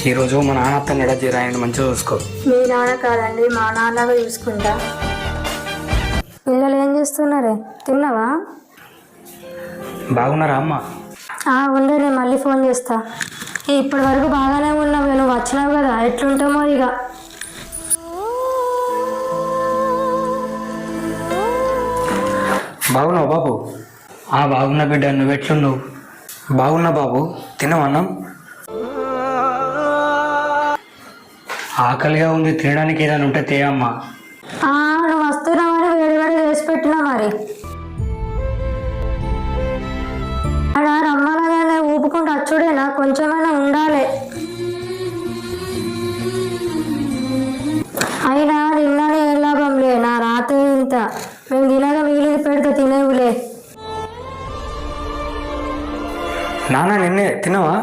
ఈరోజు మా నాన్నతో నడజీరా ఆయన మంచిగా చూసుకో. మీ నాన్న కాదండి, మా నాన్నగా చూసుకుంటా. పిల్లలు ఏం చేస్తున్నారే? తిన్నావా? బాగున్నారా అమ్మ? ఉండే, నేను మళ్ళీ ఫోన్ చేస్తా. ఇప్పటి వరకు బాగానే ఉన్నావు, నువ్వు వచ్చినావు కదా, ఎట్లుంటామో ఇక. బాగున్నావు బాబు? బాగున్నా బిడ్డ, నువ్వు ఎట్లున్నావు? బాగున్నా బాబు. తినవన్నాం? ఆకలిగా ఉంది, తినడానికి ఏదైనా ఉంటే తేయమ్మా. నువ్వు వస్తున్నావని వేడి వేడి చేసి పెట్టినా మరి. అలా రమ్మనగానే ఊపుకుంటూ అచ్చుడేనా? కొంచెమైనా ఉండాలి. అయినా నిన్ననే ఏం లాభంలే, నా రాత్రి ఇంత. మేము తినగా మిగిలిది పెడితే తినేవులే. నాన్న నిన్నే తినవా?